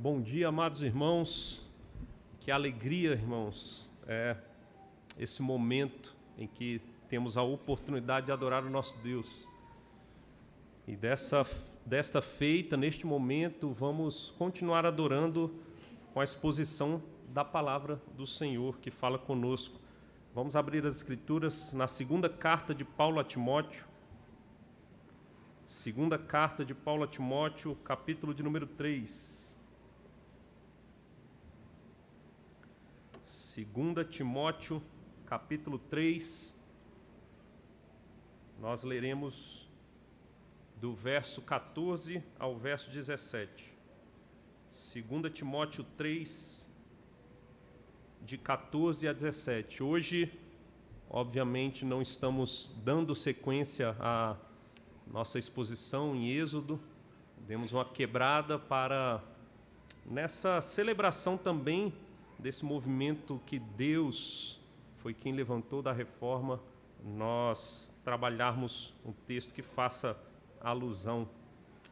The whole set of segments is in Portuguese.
Bom dia, amados irmãos. Que alegria, irmãos, esse momento em que temos a oportunidade de adorar o nosso Deus. E desta feita, neste momento, vamos continuar adorando com a exposição da palavra do Senhor que fala conosco. Vamos abrir as Escrituras na segunda carta de Paulo a Timóteo. Segunda carta de Paulo a Timóteo, capítulo de número 3. 2 Timóteo, capítulo 3, nós leremos do verso 14 ao verso 17. 2 Timóteo 3, de 14 a 17. Hoje, obviamente, não estamos dando sequência à nossa exposição em Êxodo. Demos uma quebrada para, nessa celebração também, desse movimento que Deus foi quem levantou da reforma, nós trabalharmos um texto que faça alusão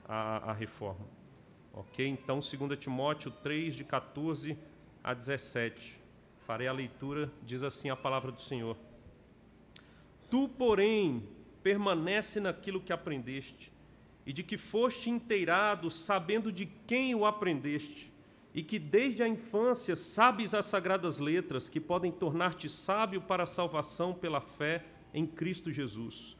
à reforma. Ok? Então, 2 Timóteo 3, de 14 a 17. Farei a leitura, diz assim a palavra do Senhor. Tu, porém, permanece naquilo que aprendeste, e de que foste inteirado, sabendo de quem o aprendeste, e que desde a infância sabes as sagradas letras, que podem tornar-te sábio para a salvação pela fé em Cristo Jesus.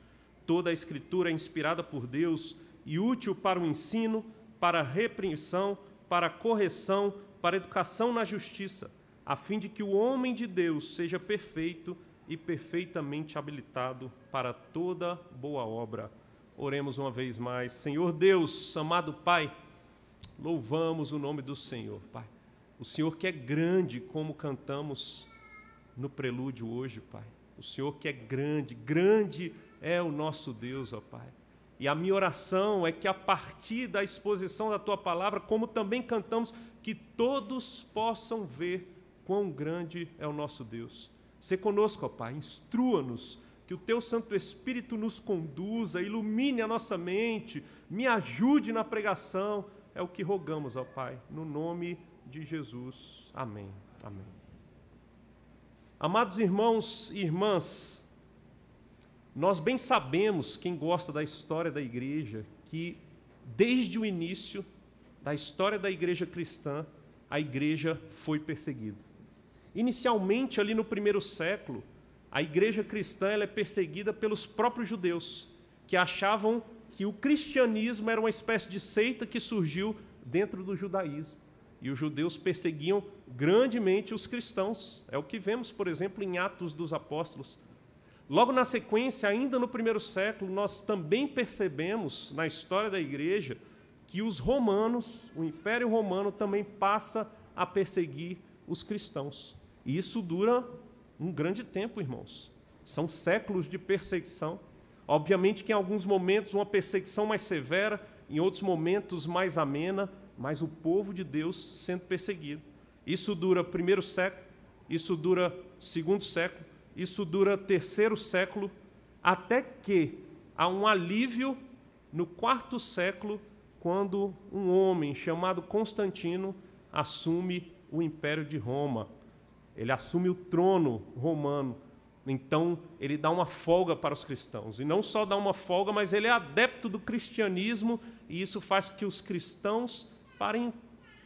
Toda a Escritura é inspirada por Deus e útil para o ensino, para a repreensão, para a correção, para a educação na justiça, a fim de que o homem de Deus seja perfeito e perfeitamente habilitado para toda boa obra. Oremos uma vez mais. Senhor Deus, amado Pai, louvamos o nome do Senhor, Pai. O Senhor que é grande, como cantamos no prelúdio hoje, Pai. O Senhor que é grande, grande é o nosso Deus, ó Pai. E a minha oração é que a partir da exposição da Tua Palavra, como também cantamos, que todos possam ver quão grande é o nosso Deus. Sê conosco, ó Pai, instrua-nos, que o Teu Santo Espírito nos conduza, ilumine a nossa mente, me ajude na pregação. É o que rogamos, ó Pai, no nome de Jesus. Amém. Amém. Amados irmãos e irmãs, nós bem sabemos, quem gosta da história da igreja, que desde o início da história da igreja cristã, a igreja foi perseguida. Inicialmente, ali no primeiro século, a igreja cristã ela é perseguida pelos próprios judeus, que achavam que o cristianismo era uma espécie de seita que surgiu dentro do judaísmo. E os judeus perseguiam grandemente os cristãos. É o que vemos, por exemplo, em Atos dos Apóstolos. Logo na sequência, ainda no primeiro século, nós também percebemos, na história da igreja, que os romanos, o Império Romano, também passa a perseguir os cristãos. E isso dura um grande tempo, irmãos. São séculos de perseguição. Obviamente que em alguns momentos uma perseguição mais severa, em outros momentos mais amena, mas o povo de Deus sendo perseguido. Isso dura primeiro século, isso dura segundo século, isso dura terceiro século, até que há um alívio no quarto século, quando um homem chamado Constantino assume o Império de Roma. Ele assume o trono romano. Então, ele dá uma folga para os cristãos. E não só dá uma folga, mas ele é adepto do cristianismo, e isso faz que os cristãos parem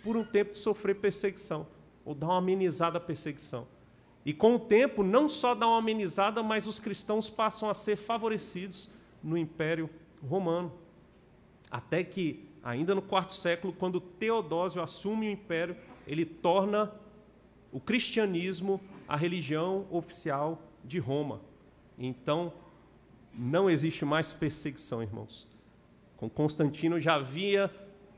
por um tempo de sofrer perseguição, ou dar uma amenizada à perseguição. E com o tempo, não só dá uma amenizada, mas os cristãos passam a ser favorecidos no Império Romano. Até que, ainda no quarto século, quando Teodósio assume o Império, ele torna o cristianismo a religião oficial de Roma. Então, não existe mais perseguição, irmãos. Com Constantino já havia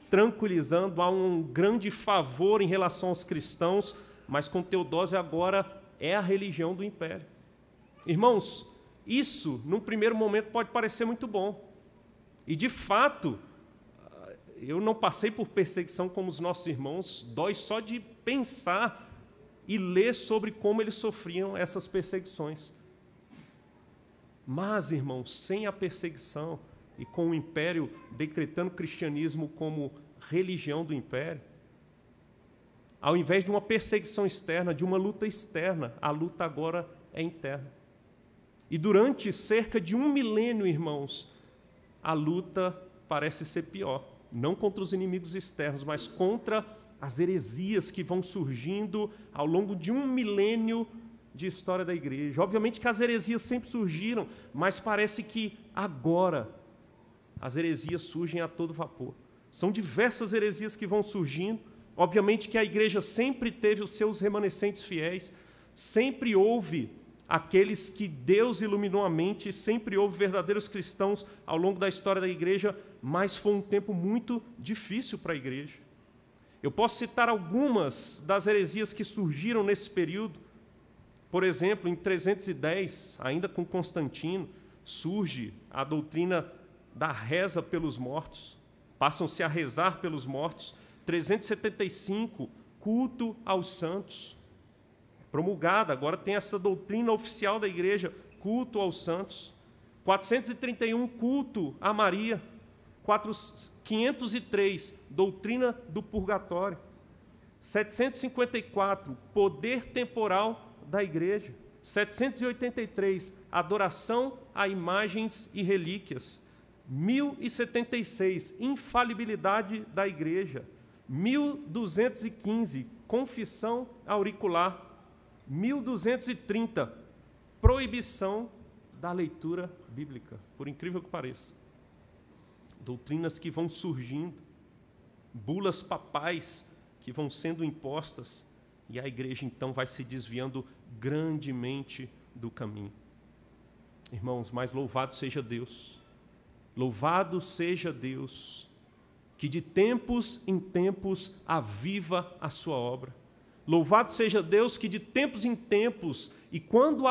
tranquilizando, há um grande favor em relação aos cristãos, mas com Teodósio agora é a religião do império. Irmãos, isso, num primeiro momento, pode parecer muito bom. E, de fato, eu não passei por perseguição como os nossos irmãos, dói só de pensar e ler sobre como eles sofriam essas perseguições. Mas, irmãos, sem a perseguição e com o império decretando o cristianismo como religião do império, Ao invés de uma perseguição externa, de uma luta externa, a luta agora é interna. E durante cerca de 1 milênio, irmãos, a luta parece ser pior. Não contra os inimigos externos, mas contra as heresias que vão surgindo ao longo de 1 milênio de história da igreja. Obviamente que as heresias sempre surgiram, mas parece que agora as heresias surgem a todo vapor. São diversas heresias que vão surgindo. Obviamente que a igreja sempre teve os seus remanescentes fiéis, sempre houve aqueles que Deus iluminou a mente, sempre houve verdadeiros cristãos ao longo da história da igreja, mas foi um tempo muito difícil para a igreja. Eu posso citar algumas das heresias que surgiram nesse período. Por exemplo, em 310, ainda com Constantino, surge a doutrina da reza pelos mortos, passam-se a rezar pelos mortos. 375, culto aos santos, promulgada, agora tem essa doutrina oficial da igreja, culto aos santos. 431, culto a Maria. 503, doutrina do purgatório. 754, poder temporal da igreja. 783, adoração a imagens e relíquias. 1076, infalibilidade da igreja. 1215, confissão auricular. 1230, proibição da leitura bíblica, por incrível que pareça. Doutrinas que vão surgindo, bulas papais que vão sendo impostas, e a igreja então vai se desviando grandemente do caminho. Irmãos, mas louvado seja Deus, que de tempos em tempos aviva a sua obra. Louvado seja Deus que de tempos em tempos, e quando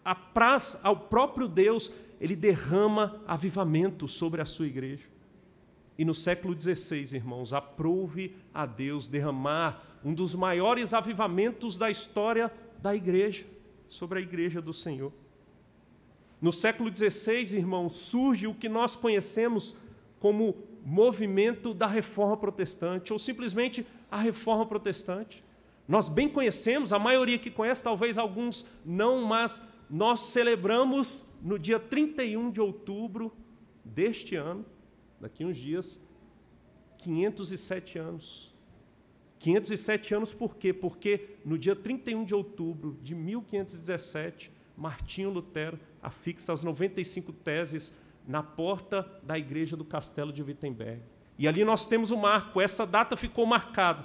apraz ao próprio Deus, Ele derrama avivamento sobre a sua igreja. E no século XVI, irmãos, aprouve a Deus derramar um dos maiores avivamentos da história da igreja, sobre a igreja do Senhor. No século XVI, irmãos, surge o que nós conhecemos como movimento da Reforma Protestante, ou simplesmente a Reforma Protestante. Nós bem conhecemos, a maioria que conhece, talvez alguns não, mas nós celebramos no dia 31 de outubro deste ano, daqui a uns dias, 507 anos. 507 anos por quê? Porque no dia 31 de outubro de 1517, Martinho Lutero afixa as 95 teses na porta da igreja do Castelo de Wittenberg. E ali nós temos o marco, essa data ficou marcada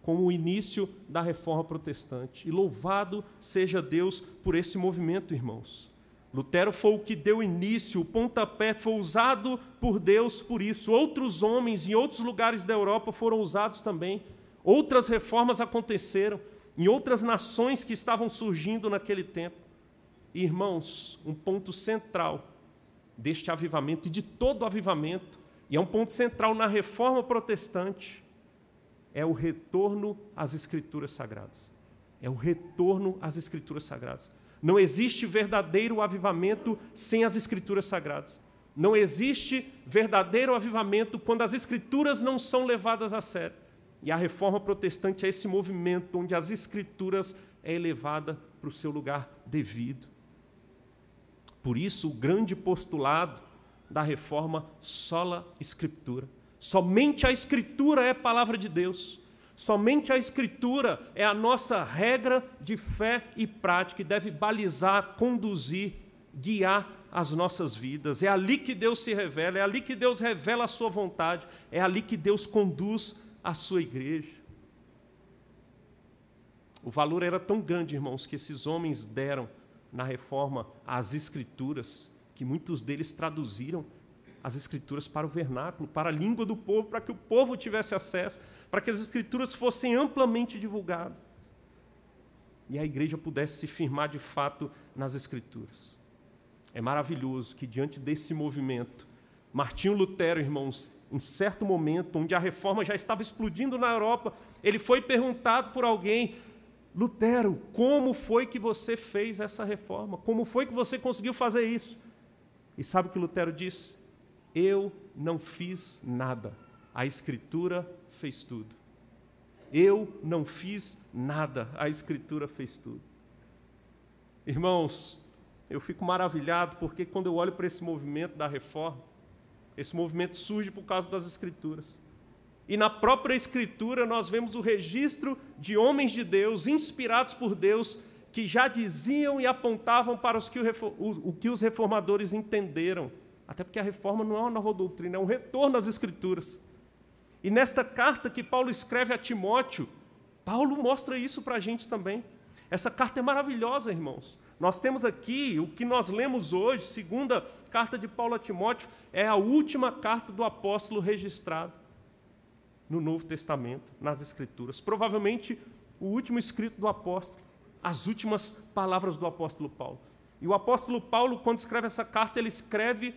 como o início da Reforma Protestante. E louvado seja Deus por esse movimento, irmãos. Lutero foi o que deu início, o pontapé foi usado por Deus por isso. Outros homens em outros lugares da Europa foram usados também. Outras reformas aconteceram em outras nações que estavam surgindo naquele tempo. E, irmãos, um ponto central deste avivamento e de todo o avivamento, e é um ponto central na Reforma Protestante, é o retorno às Escrituras Sagradas. É o retorno às Escrituras Sagradas. Não existe verdadeiro avivamento sem as Escrituras Sagradas. Não existe verdadeiro avivamento quando as Escrituras não são levadas a sério. E a Reforma Protestante é esse movimento onde as Escrituras é elevada para o seu lugar devido. Por isso, o grande postulado da Reforma, sola Scriptura. Somente a Escritura é a palavra de Deus. Somente a Escritura é a nossa regra de fé e prática que deve balizar, conduzir, guiar as nossas vidas. É ali que Deus se revela, é ali que Deus revela a sua vontade, é ali que Deus conduz a sua igreja. O valor era tão grande, irmãos, que esses homens deram na Reforma às Escrituras, que muitos deles traduziram as Escrituras para o vernáculo, para a língua do povo, para que o povo tivesse acesso, para que as Escrituras fossem amplamente divulgadas e a igreja pudesse se firmar de fato nas Escrituras. É maravilhoso que diante desse movimento, Martinho Lutero, irmãos, em certo momento, onde a reforma já estava explodindo na Europa, ele foi perguntado por alguém: Lutero, como foi que você fez essa reforma? Como foi que você conseguiu fazer isso? E sabe o que Lutero disse? Eu não fiz nada, a Escritura fez tudo. Eu não fiz nada, a Escritura fez tudo. Irmãos, eu fico maravilhado porque quando eu olho para esse movimento da reforma, esse movimento surge por causa das Escrituras. E na própria Escritura nós vemos o registro de homens de Deus, inspirados por Deus, que já diziam e apontavam para o que os reformadores entenderam. Até porque a reforma não é uma nova doutrina, é um retorno às Escrituras. E nesta carta que Paulo escreve a Timóteo, Paulo mostra isso para a gente também. Essa carta é maravilhosa, irmãos. Nós temos aqui, o que nós lemos hoje, segunda carta de Paulo a Timóteo, é a última carta do apóstolo registrada no Novo Testamento, nas Escrituras. Provavelmente o último escrito do apóstolo, as últimas palavras do apóstolo Paulo. E o apóstolo Paulo, quando escreve essa carta, ele escreve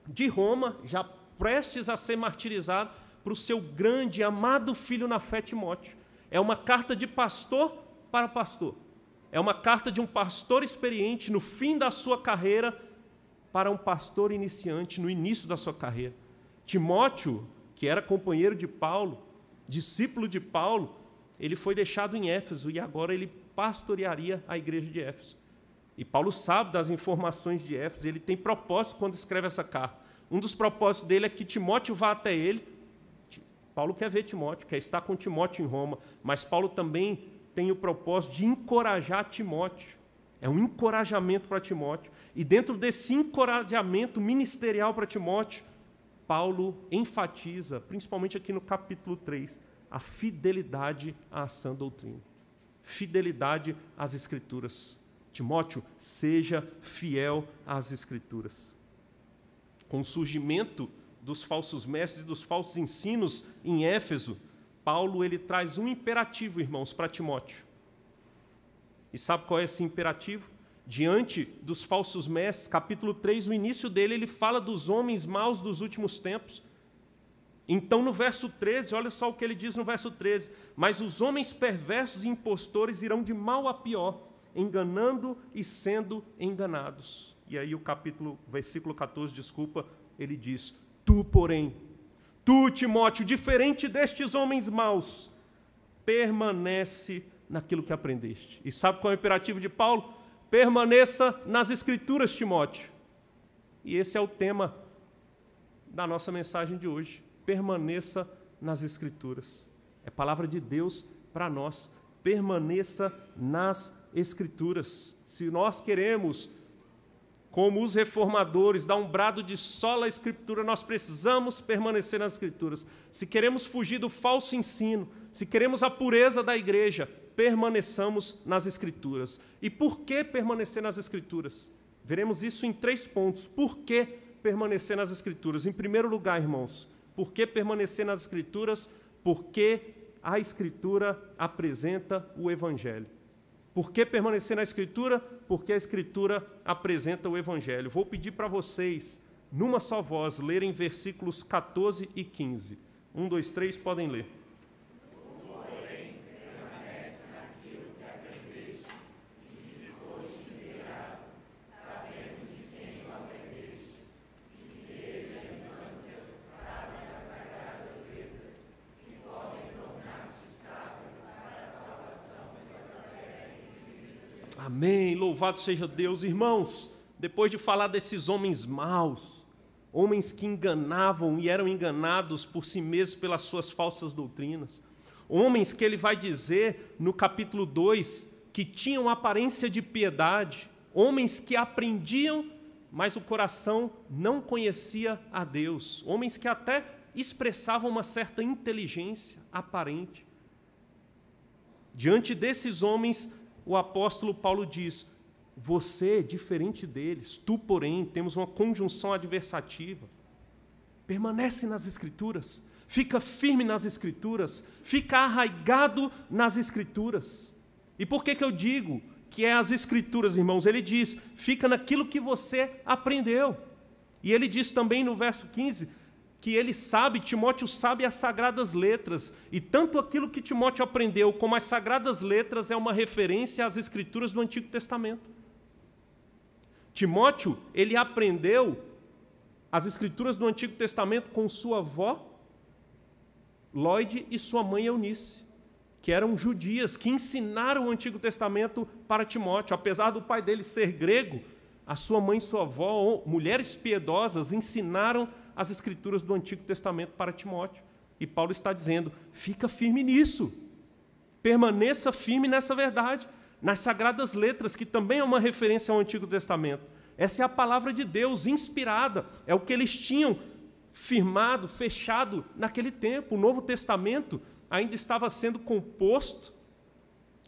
de Roma, já prestes a ser martirizado, para o seu grande e amado filho na fé, Timóteo. É uma carta de pastor para pastor. É uma carta de um pastor experiente no fim da sua carreira para um pastor iniciante no início da sua carreira. Timóteo, que era companheiro de Paulo, discípulo de Paulo, ele foi deixado em Éfeso e agora ele pastorearia a igreja de Éfeso. E Paulo sabe das informações de Éfeso, ele tem propósito quando escreve essa carta. Um dos propósitos dele é que Timóteo vá até ele. Paulo quer ver Timóteo, quer estar com Timóteo em Roma, mas Paulo também tem o propósito de encorajar Timóteo. É um encorajamento para Timóteo. E dentro desse encorajamento ministerial para Timóteo, Paulo enfatiza, principalmente aqui no capítulo 3, a fidelidade à sã doutrina. Fidelidade às Escrituras. Timóteo, seja fiel às Escrituras. Com o surgimento dos falsos mestres e dos falsos ensinos em Éfeso, Paulo ele traz um imperativo, irmãos, para Timóteo. E sabe qual é esse imperativo? Diante dos falsos mestres, capítulo 3, o início dele, ele fala dos homens maus dos últimos tempos. Então, no verso 13, olha só o que ele diz no verso 13. Mas os homens perversos e impostores irão de mal a pior, enganando e sendo enganados. E aí versículo 14, ele diz: Tu, porém, tu, Timóteo, diferente destes homens maus, permanece naquilo que aprendeste. E sabe qual é o imperativo de Paulo? Permaneça nas Escrituras, Timóteo. E esse é o tema da nossa mensagem de hoje. Permaneça nas Escrituras. É palavra de Deus para nós. Permaneça nas Escrituras. Se nós queremos, como os reformadores, dar um brado de sola Escritura, nós precisamos permanecer nas Escrituras. Se queremos fugir do falso ensino, se queremos a pureza da igreja, permaneçamos nas Escrituras. E por que permanecer nas Escrituras? Veremos isso em 3 pontos. Por que permanecer nas Escrituras? Em primeiro lugar, irmãos, por que permanecer nas Escrituras? Porque a Escritura apresenta o Evangelho. Por que permanecer na Escritura? Porque a Escritura apresenta o Evangelho. Vou pedir para vocês, numa só voz, lerem versículos 14 e 15. 1, 2, 3, podem ler. Amém, louvado seja Deus. Irmãos, depois de falar desses homens maus, homens que enganavam e eram enganados por si mesmos pelas suas falsas doutrinas, homens que ele vai dizer no capítulo 2 que tinham aparência de piedade, homens que aprendiam, mas o coração não conhecia a Deus, homens que até expressavam uma certa inteligência aparente. Diante desses homens, o apóstolo Paulo diz: você, diferente deles, tu, porém, temos uma conjunção adversativa. Permanece nas Escrituras, fica firme nas Escrituras, fica arraigado nas Escrituras. E por que eu digo que é as Escrituras, irmãos? Ele diz: fica naquilo que você aprendeu. E ele diz também no verso 15, que ele sabe, Timóteo sabe as Sagradas Letras, e tanto aquilo que Timóteo aprendeu como as Sagradas Letras é uma referência às Escrituras do Antigo Testamento. Timóteo, ele aprendeu as Escrituras do Antigo Testamento com sua avó, Lóide, e sua mãe, Eunice. que eram judias, que ensinaram o Antigo Testamento para Timóteo. Apesar do pai dele ser grego, a sua mãe e sua avó, mulheres piedosas, ensinaram as Escrituras do Antigo Testamento para Timóteo. E Paulo está dizendo, fica firme nisso, permaneça firme nessa verdade, nas Sagradas Letras, que também é uma referência ao Antigo Testamento. Essa é a palavra de Deus, inspirada, é o que eles tinham firmado, fechado naquele tempo. O Novo Testamento ainda estava sendo composto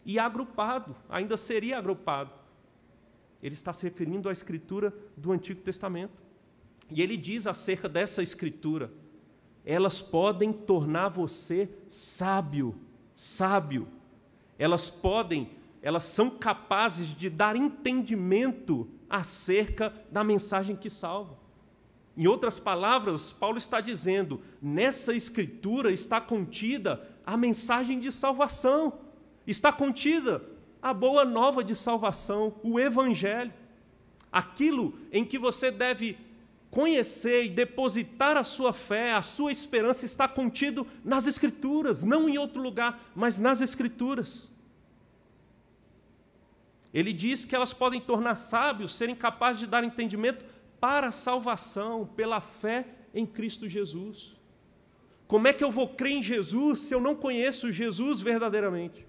e agrupado, ainda seria agrupado. Ele está se referindo à Escritura do Antigo Testamento. E ele diz acerca dessa Escritura, elas podem tornar você sábio. Elas são capazes de dar entendimento acerca da mensagem que salva. Em outras palavras, Paulo está dizendo, nessa Escritura está contida a mensagem de salvação, está contida a boa nova de salvação, o Evangelho. Aquilo em que você deve conhecer e depositar a sua fé, a sua esperança está contido nas Escrituras, não em outro lugar, mas nas Escrituras. Ele diz que elas podem tornar sábios, serem capazes de dar entendimento para a salvação, pela fé em Cristo Jesus. Como é que eu vou crer em Jesus se eu não conheço Jesus verdadeiramente?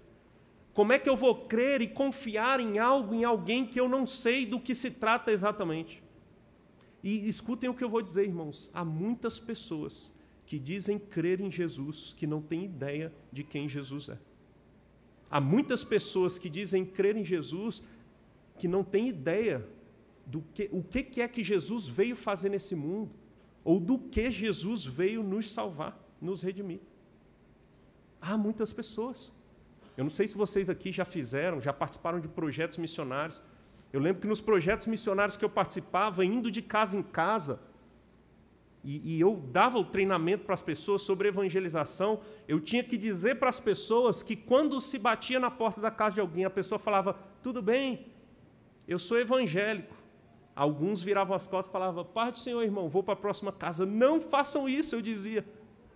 Como é que eu vou crer e confiar em algo, em alguém que eu não sei do que se trata exatamente? E escutem o que eu vou dizer, irmãos. Há muitas pessoas que dizem crer em Jesus, que não têm ideia de quem Jesus é. Há muitas pessoas que dizem crer em Jesus, que não têm ideia do que é que Jesus veio fazer nesse mundo, ou do que Jesus veio nos salvar, nos redimir. Há muitas pessoas. Eu não sei se vocês aqui já participaram de projetos missionários. Eu lembro que nos projetos missionários que eu participava, indo de casa em casa, e eu dava o treinamento para as pessoas sobre evangelização, eu tinha que dizer para as pessoas que quando se batia na porta da casa de alguém, a pessoa falava, tudo bem, eu sou evangélico. Alguns viravam as costas e falavam, paz do Senhor, irmão, vou para a próxima casa. Não façam isso, eu dizia.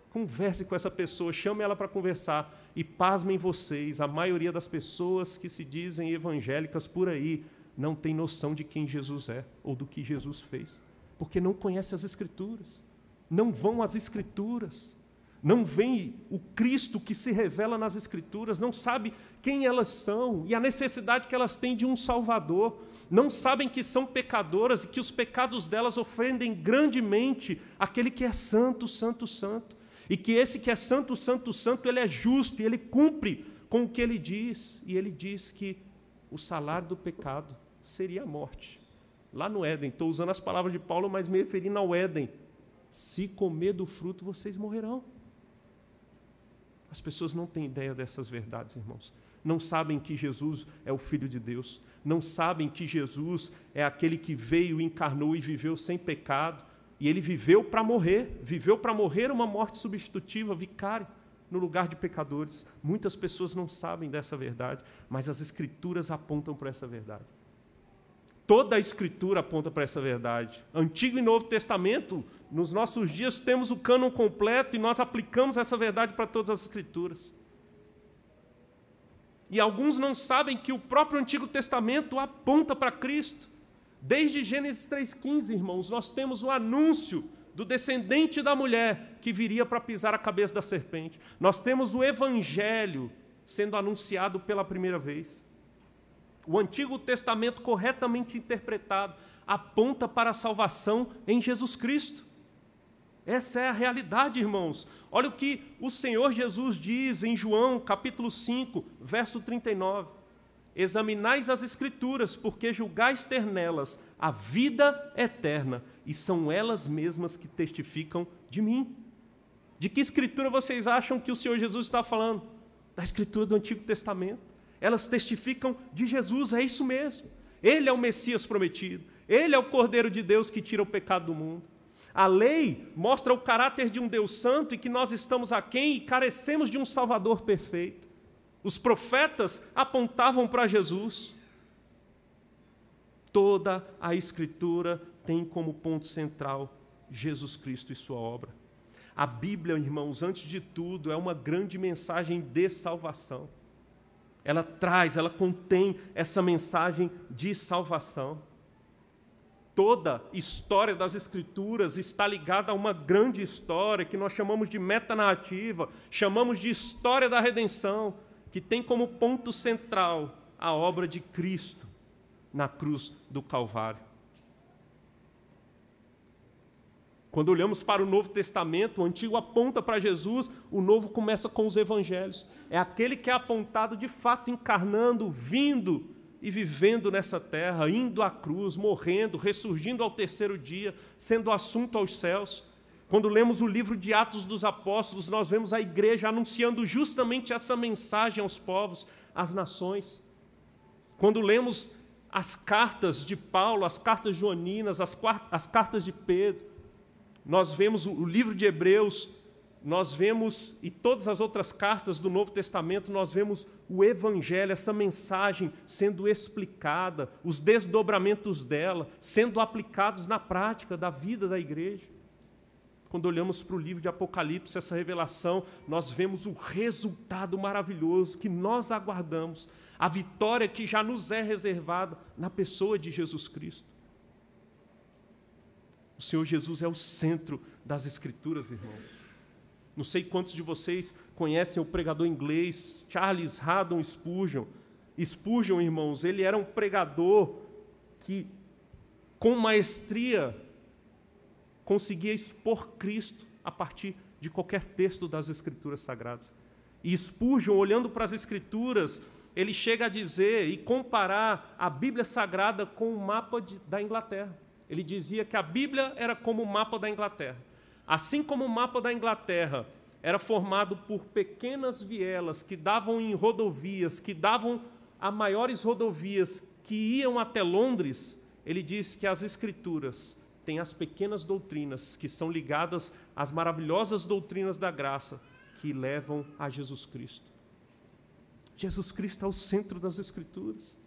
Converse com essa pessoa, chame ela para conversar. E pasmem vocês, a maioria das pessoas que se dizem evangélicas por aí não tem noção de quem Jesus é ou do que Jesus fez. Porque não conhece as Escrituras, não vão às Escrituras, não veem o Cristo que se revela nas Escrituras, não sabe quem elas são e a necessidade que elas têm de um Salvador, não sabem que são pecadoras e que os pecados delas ofendem grandemente aquele que é santo, santo, santo, e que esse que é santo, santo, santo, ele é justo e ele cumpre com o que ele diz, e ele diz que o salário do pecado seria a morte. Lá no Éden, estou usando as palavras de Paulo, mas me referindo ao Éden. Se comer do fruto, vocês morrerão. As pessoas não têm ideia dessas verdades, irmãos. Não sabem que Jesus é o Filho de Deus. Não sabem que Jesus é aquele que veio, encarnou e viveu sem pecado. E ele viveu para morrer uma morte substitutiva, vicária, no lugar de pecadores. Muitas pessoas não sabem dessa verdade, mas as Escrituras apontam para essa verdade. Toda a Escritura aponta para essa verdade. Antigo e Novo Testamento, nos nossos dias temos o cânon completo e nós aplicamos essa verdade para todas as Escrituras. E alguns não sabem que o próprio Antigo Testamento aponta para Cristo. Desde Gênesis 3,15, irmãos, nós temos o anúncio do descendente da mulher que viria para pisar a cabeça da serpente. Nós temos o Evangelho sendo anunciado pela primeira vez. O Antigo Testamento, corretamente interpretado, aponta para a salvação em Jesus Cristo. Essa é a realidade, irmãos. Olha o que o Senhor Jesus diz em João, capítulo 5, verso 39. Examinais as Escrituras, porque julgais ter nelas a vida eterna, e são elas mesmas que testificam de mim. De que Escritura vocês acham que o Senhor Jesus está falando? Da Escritura do Antigo Testamento. Elas testificam de Jesus, é isso mesmo. Ele é o Messias prometido. Ele é o Cordeiro de Deus que tira o pecado do mundo. A lei mostra o caráter de um Deus santo e que nós estamos aquém e carecemos de um Salvador perfeito. Os profetas apontavam para Jesus. Toda a Escritura tem como ponto central Jesus Cristo e sua obra. A Bíblia, irmãos, antes de tudo, é uma grande mensagem de salvação. Ela contém essa mensagem de salvação. Toda história das Escrituras está ligada a uma grande história que nós chamamos de metanarrativa, chamamos de história da redenção, que tem como ponto central a obra de Cristo na cruz do Calvário. Quando olhamos para o Novo Testamento, o Antigo aponta para Jesus, o Novo começa com os Evangelhos. É aquele que é apontado de fato encarnando, vindo e vivendo nessa terra, indo à cruz, morrendo, ressurgindo ao terceiro dia, sendo assunto aos céus. Quando lemos o livro de Atos dos Apóstolos, nós vemos a igreja anunciando justamente essa mensagem aos povos, às nações. Quando lemos as cartas de Paulo, as cartas joaninas, as cartas de Pedro, nós vemos o livro de Hebreus, nós vemos, e todas as outras cartas do Novo Testamento, nós vemos o Evangelho, essa mensagem sendo explicada, os desdobramentos dela, sendo aplicados na prática da vida da igreja. Quando olhamos para o livro de Apocalipse, essa revelação, nós vemos o resultado maravilhoso que nós aguardamos, a vitória que já nos é reservada na pessoa de Jesus Cristo. O Senhor Jesus é o centro das Escrituras, irmãos. Não sei quantos de vocês conhecem o pregador inglês Charles Haddon Spurgeon. Spurgeon, irmãos, ele era um pregador que, com maestria, conseguia expor Cristo a partir de qualquer texto das Escrituras Sagradas. E Spurgeon, olhando para as Escrituras, ele chega a dizer e comparar a Bíblia Sagrada com o mapa da Inglaterra. Ele dizia que a Bíblia era como o mapa da Inglaterra. Assim como o mapa da Inglaterra era formado por pequenas vielas que davam em rodovias, que davam a maiores rodovias que iam até Londres, ele diz que as Escrituras têm as pequenas doutrinas que são ligadas às maravilhosas doutrinas da graça que levam a Jesus Cristo. Jesus Cristo é o centro das Escrituras.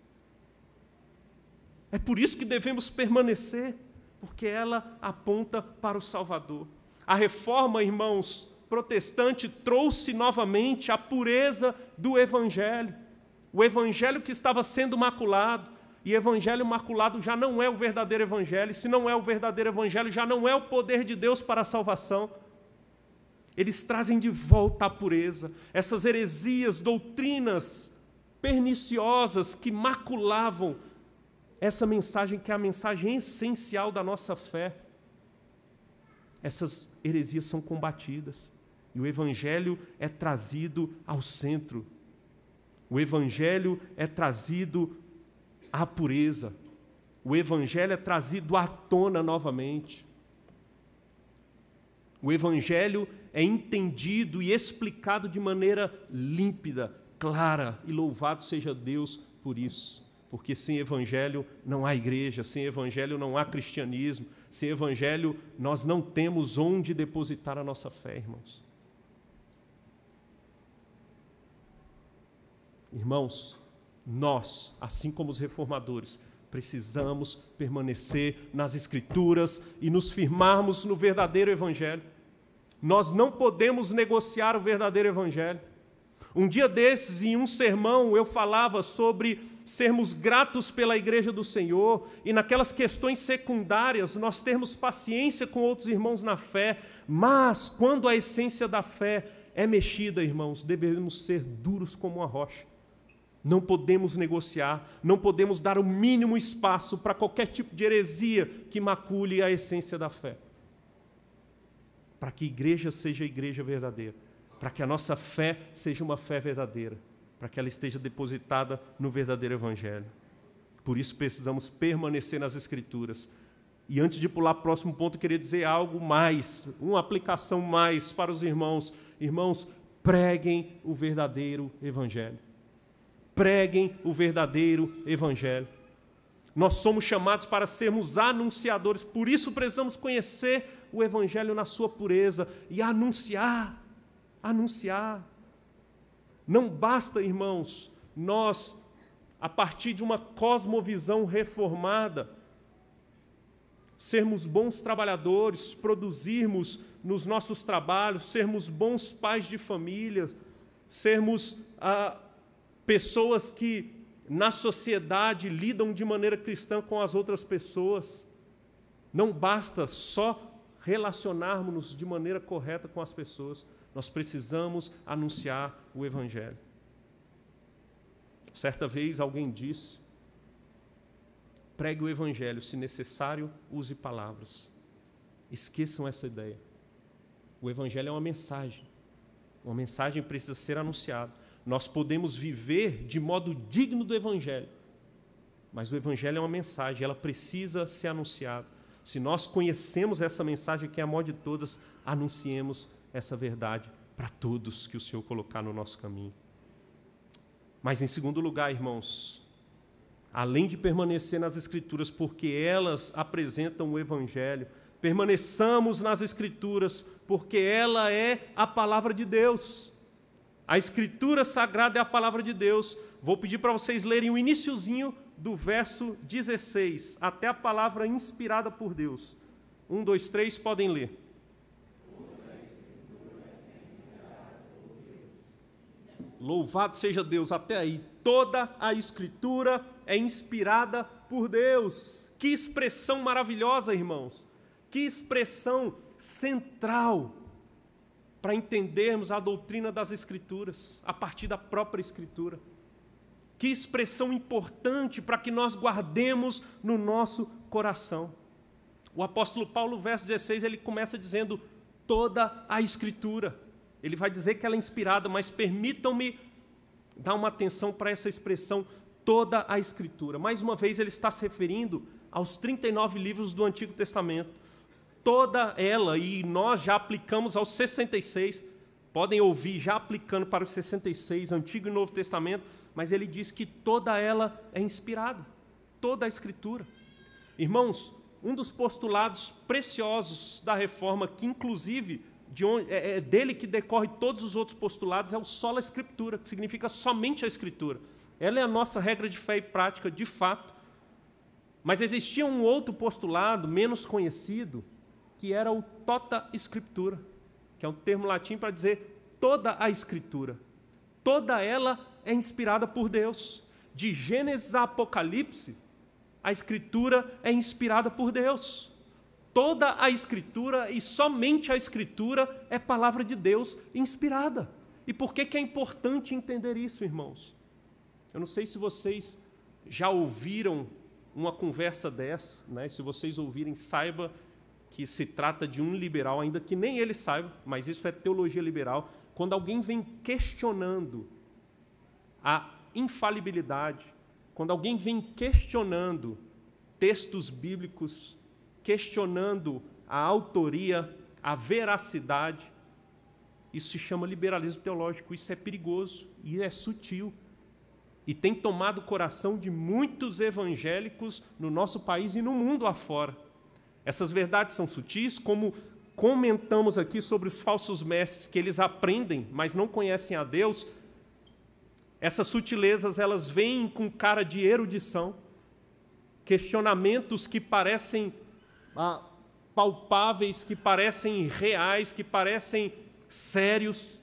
É por isso que devemos permanecer, porque ela aponta para o Salvador. A reforma, irmãos, protestante trouxe novamente a pureza do Evangelho. O Evangelho que estava sendo maculado, e Evangelho maculado já não é o verdadeiro Evangelho, e se não é o verdadeiro Evangelho, já não é o poder de Deus para a salvação. Eles trazem de volta a pureza, essas heresias, doutrinas perniciosas que maculavam essa mensagem que é a mensagem essencial da nossa fé. Essas heresias são combatidas e o Evangelho é trazido ao centro. O Evangelho é trazido à pureza. O Evangelho é trazido à tona novamente. O Evangelho é entendido e explicado de maneira límpida, clara, e louvado seja Deus por isso. Porque sem Evangelho não há igreja, sem Evangelho não há cristianismo, sem Evangelho nós não temos onde depositar a nossa fé, irmãos. Irmãos, nós, assim como os reformadores, precisamos permanecer nas Escrituras e nos firmarmos no verdadeiro Evangelho. Nós não podemos negociar o verdadeiro Evangelho. Um dia desses, em um sermão, eu falava sobre sermos gratos pela Igreja do Senhor e naquelas questões secundárias nós termos paciência com outros irmãos na fé, mas quando a essência da fé é mexida, irmãos, devemos ser duros como uma rocha. Não podemos negociar, não podemos dar o mínimo espaço para qualquer tipo de heresia que macule a essência da fé. Para que a igreja seja a igreja verdadeira, para que a nossa fé seja uma fé verdadeira, para que ela esteja depositada no verdadeiro Evangelho. Por isso precisamos permanecer nas Escrituras. E antes de pular para o próximo ponto, eu queria dizer algo mais, uma aplicação mais para os irmãos. Irmãos, preguem o verdadeiro Evangelho. Preguem o verdadeiro Evangelho. Nós somos chamados para sermos anunciadores, por isso precisamos conhecer o Evangelho na sua pureza e anunciar. Não basta, irmãos, nós, a partir de uma cosmovisão reformada, sermos bons trabalhadores, produzirmos nos nossos trabalhos, sermos bons pais de famílias, sermos pessoas que na sociedade lidam de maneira cristã com as outras pessoas. Não basta só relacionarmos-nos de maneira correta com as pessoas, nós precisamos anunciar o Evangelho. Certa vez alguém disse: pregue o Evangelho, se necessário, use palavras. Esqueçam essa ideia. O Evangelho é uma mensagem precisa ser anunciada. Nós podemos viver de modo digno do Evangelho, mas o Evangelho é uma mensagem, ela precisa ser anunciada. Se nós conhecemos essa mensagem, que é a maior de todas, anunciemos essa verdade para todos que o Senhor colocar no nosso caminho. Mas, em segundo lugar, irmãos, além de permanecer nas Escrituras, porque elas apresentam o Evangelho, permaneçamos nas Escrituras, porque ela é a palavra de Deus. A Escritura Sagrada é a palavra de Deus. Vou pedir para vocês lerem o iniciozinho do verso 16, até a palavra inspirada por Deus. 1, 2, 3, podem ler. Louvado seja Deus, até aí. Toda a Escritura é inspirada por Deus. Que expressão maravilhosa, irmãos. Que expressão central para entendermos a doutrina das Escrituras, a partir da própria Escritura. Que expressão importante para que nós guardemos no nosso coração. O apóstolo Paulo, verso 16, ele começa dizendo toda a Escritura. Ele vai dizer que ela é inspirada, mas permitam-me dar uma atenção para essa expressão, toda a Escritura. Mais uma vez, ele está se referindo aos 39 livros do Antigo Testamento. Toda ela, e nós já aplicamos aos 66, podem ouvir, já aplicando para os 66, Antigo e Novo Testamento, mas ele diz que toda ela é inspirada, toda a Escritura. Irmãos, um dos postulados preciosos da Reforma, que inclusive é dele que decorre todos os outros postulados, é o sola Scriptura, que significa somente a Escritura. Ela é a nossa regra de fé e prática, de fato. Mas existia um outro postulado, menos conhecido, que era o tota Scriptura, que é um termo latim para dizer toda a Escritura. Toda ela é inspirada por Deus. De Gênesis a Apocalipse, a Escritura é inspirada por Deus. Toda a Escritura e somente a Escritura é palavra de Deus inspirada. E por que é importante entender isso, irmãos? Eu não sei se vocês já ouviram uma conversa dessa, né? Se vocês ouvirem, saiba que se trata de um liberal, ainda que nem ele saiba, mas isso é teologia liberal. Quando alguém vem questionando a infalibilidade, quando alguém vem questionando textos bíblicos, questionando a autoria, a veracidade, isso se chama liberalismo teológico. Isso é perigoso e é sutil. E tem tomado o coração de muitos evangélicos no nosso país e no mundo afora. Essas verdades são sutis, como comentamos aqui sobre os falsos mestres, que eles aprendem, mas não conhecem a Deus. Essas sutilezas, elas vêm com cara de erudição, questionamentos que parecem palpáveis, que parecem reais, que parecem sérios,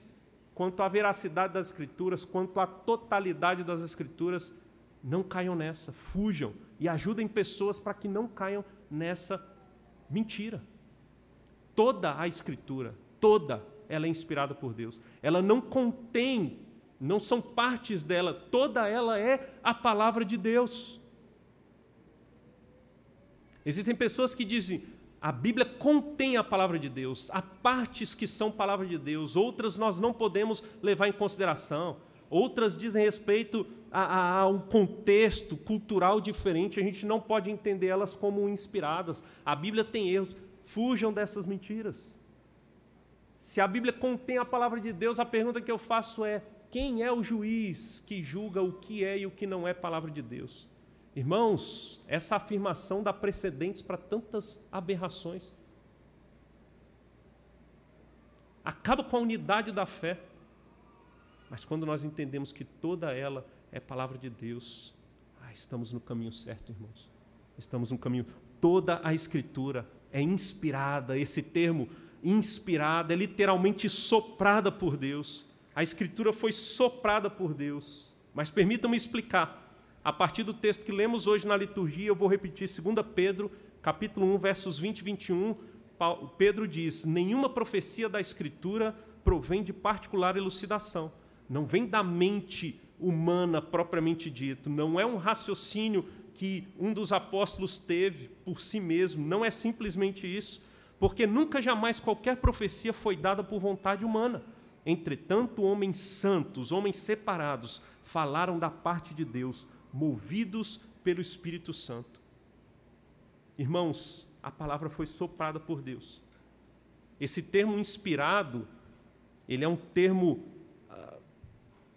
quanto à veracidade das Escrituras, quanto à totalidade das Escrituras. Não caiam nessa, fujam e ajudem pessoas para que não caiam nessa mentira. Toda a Escritura, toda ela é inspirada por Deus. Ela não contém, não são partes dela, toda ela é a palavra de Deus. Existem pessoas que dizem, a Bíblia contém a palavra de Deus, há partes que são palavra de Deus, outras nós não podemos levar em consideração, outras dizem respeito a um contexto cultural diferente, a gente não pode entender elas como inspiradas. A Bíblia tem erros, fujam dessas mentiras. Se a Bíblia contém a palavra de Deus, a pergunta que eu faço é, quem é o juiz que julga o que é e o que não é palavra de Deus? Irmãos, essa afirmação dá precedentes para tantas aberrações. Acaba com a unidade da fé. Mas quando nós entendemos que toda ela é palavra de Deus, estamos no caminho certo, irmãos. Estamos no caminho. Toda a Escritura é inspirada. Esse termo inspirada, é literalmente soprada por Deus. A Escritura foi soprada por Deus. Mas permitam-me explicar. A partir do texto que lemos hoje na liturgia, eu vou repetir 2 Pedro, capítulo 1, versos 20 e 21. Pedro diz: nenhuma profecia da Escritura provém de particular elucidação. Não vem da mente humana propriamente dito. Não é um raciocínio que um dos apóstolos teve por si mesmo. Não é simplesmente isso. Porque nunca jamais qualquer profecia foi dada por vontade humana. Entretanto, homens santos, homens separados, falaram da parte de Deus, movidos pelo Espírito Santo. Irmãos, a palavra foi soprada por Deus. Esse termo inspirado, ele é um termo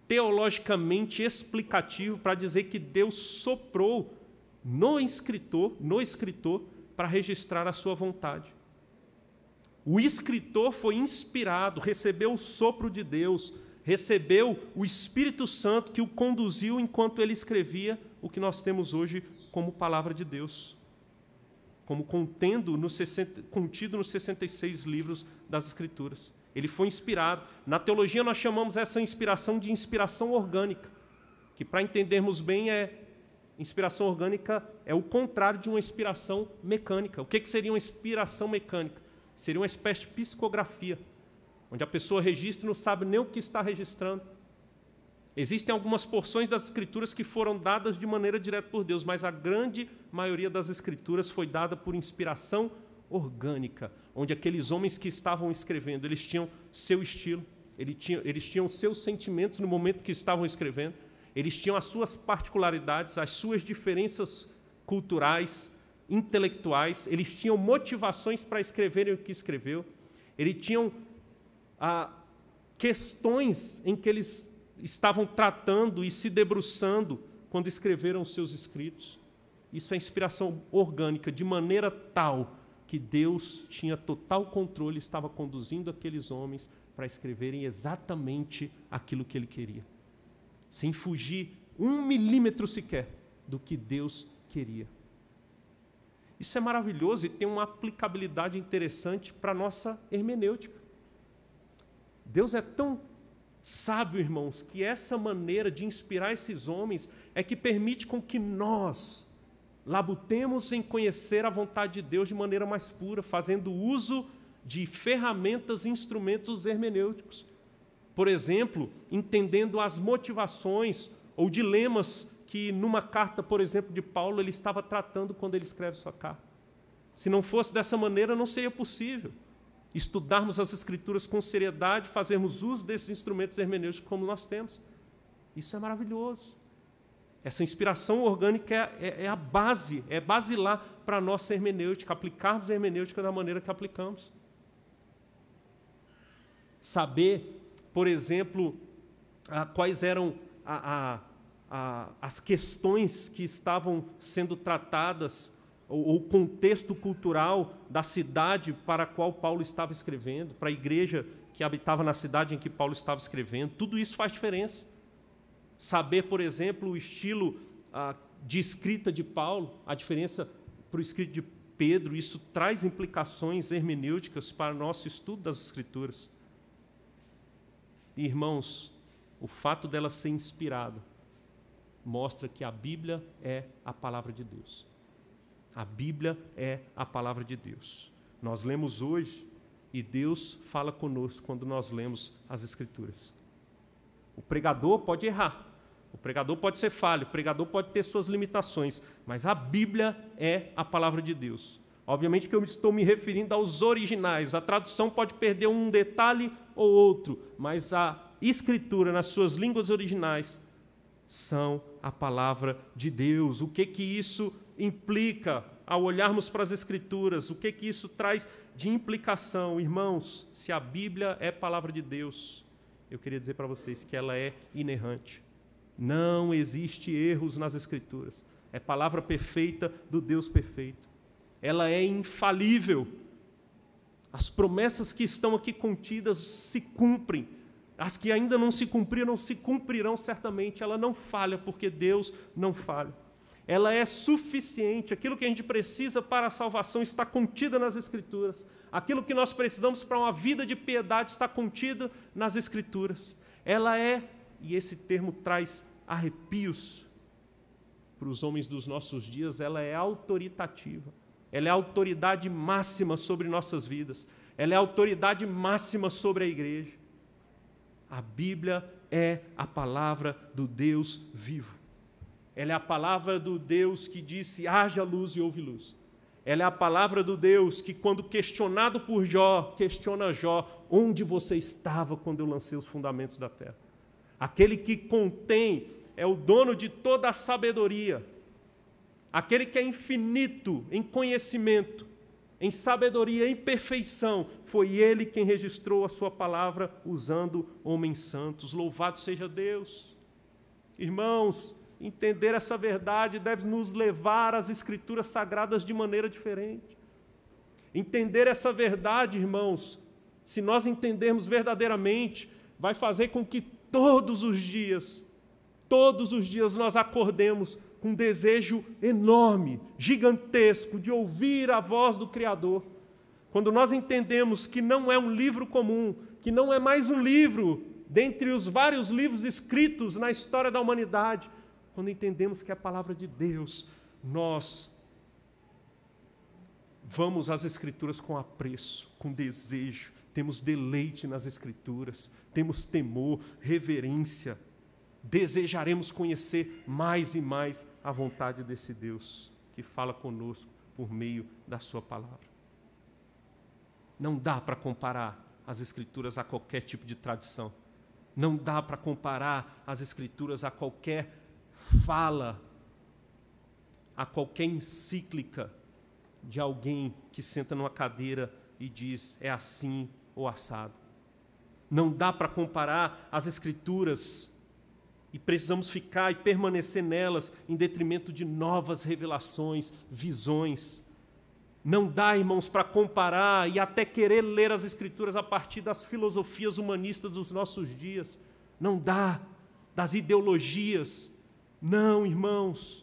teologicamente explicativo para dizer que Deus soprou no escritor para registrar a sua vontade. O escritor foi inspirado, recebeu o sopro de Deus, recebeu o Espírito Santo que o conduziu enquanto ele escrevia o que nós temos hoje como palavra de Deus, como contido nos 66 livros das Escrituras. Ele foi inspirado. Na teologia nós chamamos essa inspiração de inspiração orgânica, que para entendermos bem inspiração orgânica é o contrário de uma inspiração mecânica. O que seria uma inspiração mecânica? Seria uma espécie de psicografia, onde a pessoa registra e não sabe nem o que está registrando. Existem algumas porções das Escrituras que foram dadas de maneira direta por Deus, mas a grande maioria das Escrituras foi dada por inspiração orgânica, onde aqueles homens que estavam escrevendo, eles tinham seu estilo, eles tinham seus sentimentos no momento que estavam escrevendo, eles tinham as suas particularidades, as suas diferenças culturais, intelectuais, eles tinham motivações para escreverem o que escreveu, eles tinham questões em que eles estavam tratando e se debruçando quando escreveram os seus escritos. Isso é inspiração orgânica, de maneira tal que Deus tinha total controle, estava conduzindo aqueles homens para escreverem exatamente aquilo que Ele queria, sem fugir 1 milímetro sequer do que Deus queria. Isso é maravilhoso e tem uma aplicabilidade interessante para a nossa hermenêutica. Deus é tão sábio, irmãos, que essa maneira de inspirar esses homens é que permite com que nós labutemos em conhecer a vontade de Deus de maneira mais pura, fazendo uso de ferramentas e instrumentos hermenêuticos. Por exemplo, entendendo as motivações ou dilemas que numa carta, por exemplo, de Paulo, ele estava tratando quando ele escreve sua carta. Se não fosse dessa maneira, não seria possível estudarmos as Escrituras com seriedade, fazermos uso desses instrumentos hermenêuticos como nós temos. Isso é maravilhoso. Essa inspiração orgânica é a base, é basilar para a nossa hermenêutica, aplicarmos a hermenêutica da maneira que aplicamos. Saber, por exemplo, quais eram as questões que estavam sendo tratadas, ou o contexto cultural da cidade para a qual Paulo estava escrevendo, para a igreja que habitava na cidade em que Paulo estava escrevendo, tudo isso faz diferença. Saber, por exemplo, o estilo de escrita de Paulo, a diferença para o escrito de Pedro, isso traz implicações hermenêuticas para o nosso estudo das Escrituras. E, irmãos, o fato dela ser inspirada mostra que a Bíblia é a palavra de Deus. A Bíblia é a palavra de Deus. Nós lemos hoje e Deus fala conosco quando nós lemos as Escrituras. O pregador pode errar, o pregador pode ser falho, o pregador pode ter suas limitações, mas a Bíblia é a palavra de Deus. Obviamente que eu estou me referindo aos originais, a tradução pode perder um detalhe ou outro, mas a Escritura, nas suas línguas originais, são a palavra de Deus. O que isso implica ao olharmos para as Escrituras? O que isso traz de implicação? Irmãos, se a Bíblia é palavra de Deus, eu queria dizer para vocês que ela é inerrante. Não existe erros nas Escrituras. É palavra perfeita do Deus perfeito. Ela é infalível. As promessas que estão aqui contidas se cumprem. As que ainda não se cumpriram, se cumprirão certamente. Ela não falha, porque Deus não falha. ela é suficiente. Aquilo que a gente precisa para a salvação está contido nas Escrituras. Aquilo que nós precisamos para uma vida de piedade está contido nas Escrituras. Ela é, e esse termo traz arrepios para os homens dos nossos dias, ela é autoritativa. Ela é a autoridade máxima sobre nossas vidas. Ela é a autoridade máxima sobre a igreja. A Bíblia é a palavra do Deus vivo. Ela é a palavra do Deus que disse, haja luz e houve luz. Ela é a palavra do Deus que, quando questionado por Jó, questiona Jó, onde você estava quando eu lancei os fundamentos da terra? Aquele que contém, é o dono de toda a sabedoria. Aquele que é infinito em conhecimento, em sabedoria, em perfeição, foi Ele quem registrou a sua palavra usando homens santos. Louvado seja Deus. Irmãos, entender essa verdade deve nos levar às Escrituras Sagradas de maneira diferente. Entender essa verdade, irmãos, se nós entendermos verdadeiramente, vai fazer com que todos os dias nós acordemos com um desejo enorme, gigantesco, de ouvir a voz do Criador. Quando nós entendemos que não é um livro comum, que não é mais um livro dentre os vários livros escritos na história da humanidade, quando entendemos que é a palavra de Deus, nós vamos às Escrituras com apreço, com desejo, temos deleite nas Escrituras, temos temor, reverência, desejaremos conhecer mais e mais a vontade desse Deus que fala conosco por meio da sua palavra. Não dá para comparar as Escrituras a qualquer tipo de tradição. Não dá para comparar as Escrituras a qualquer fala, a qualquer encíclica de alguém que senta numa cadeira e diz, é assim ou assado. Não dá para comparar as Escrituras e precisamos ficar e permanecer nelas em detrimento de novas revelações, visões. Não dá, irmãos, para comparar e até querer ler as Escrituras a partir das filosofias humanistas dos nossos dias. Não dá, das ideologias. Não, irmãos.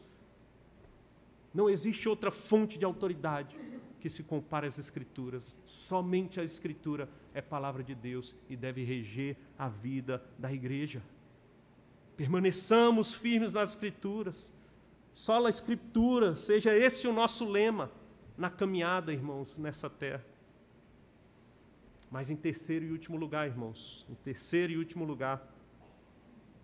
Não existe outra fonte de autoridade que se compare às Escrituras. Somente a Escritura é palavra de Deus e deve reger a vida da igreja. Permaneçamos firmes nas Escrituras. Sola a Escritura, seja esse o nosso lema na caminhada, irmãos, nessa terra. Mas em terceiro e último lugar, irmãos,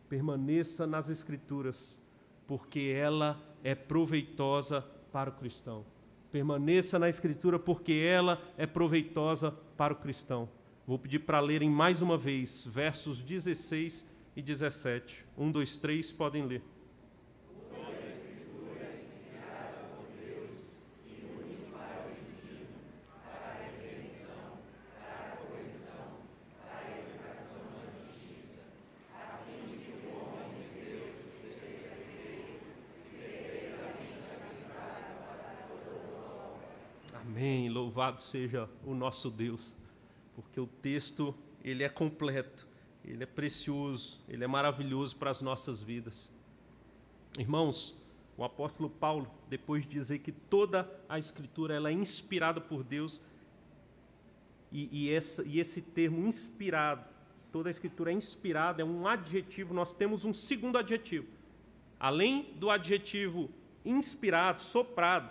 permaneça nas Escrituras, porque ela é proveitosa para o cristão. Permaneça na Escritura, porque ela é proveitosa para o cristão. Vou pedir para lerem mais uma vez, versos 16 e 17. 1, 2, 3, podem ler. Amém, louvado seja o nosso Deus, porque o texto, ele é completo, ele é precioso, ele é maravilhoso para as nossas vidas. Irmãos, o apóstolo Paulo, depois de dizer que toda a Escritura ela é inspirada por Deus, e esse termo inspirado, toda a Escritura é inspirada, é um adjetivo, nós temos um segundo adjetivo. Além do adjetivo inspirado, soprado,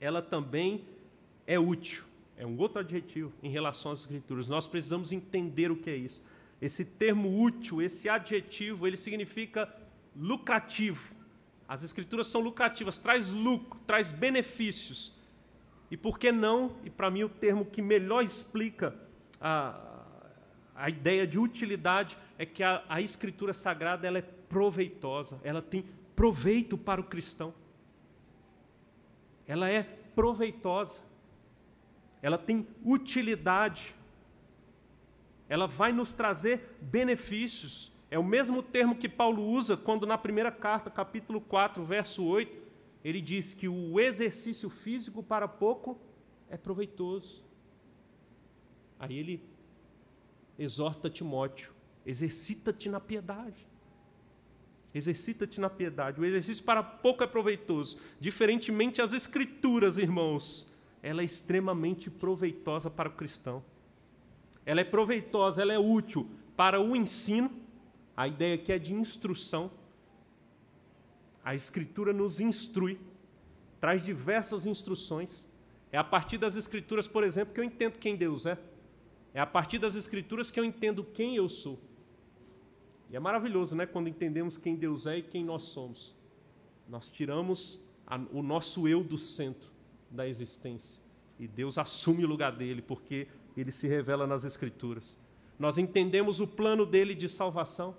ela também é útil. É um outro adjetivo em relação às Escrituras. Nós precisamos entender o que é isso. Esse termo útil, esse adjetivo, ele significa lucrativo. As Escrituras são lucrativas, traz lucro, traz benefícios. E por que não? E para mim o termo que melhor explica a ideia de utilidade é que a Escritura Sagrada ela é proveitosa, ela tem proveito para o cristão. Ela é proveitosa, ela tem utilidade, ela vai nos trazer benefícios. É o mesmo termo que Paulo usa quando na primeira carta, capítulo 4, verso 8, ele diz que o exercício físico para pouco é proveitoso. Aí ele exorta Timóteo, exercita-te na piedade. Exercita-te na piedade. O exercício para pouco é proveitoso. Diferentemente, as Escrituras, irmãos, ela é extremamente proveitosa para o cristão. Ela é proveitosa, ela é útil para o ensino. A ideia aqui é de instrução. A Escritura nos instrui, traz diversas instruções. É a partir das Escrituras, por exemplo, que eu entendo quem Deus é. É a partir das Escrituras que eu entendo quem eu sou. E é maravilhoso, né, quando entendemos quem Deus é e quem nós somos. Nós tiramos o nosso eu do centro da existência. E Deus assume o lugar dele, porque ele se revela nas Escrituras. Nós entendemos o plano dele de salvação.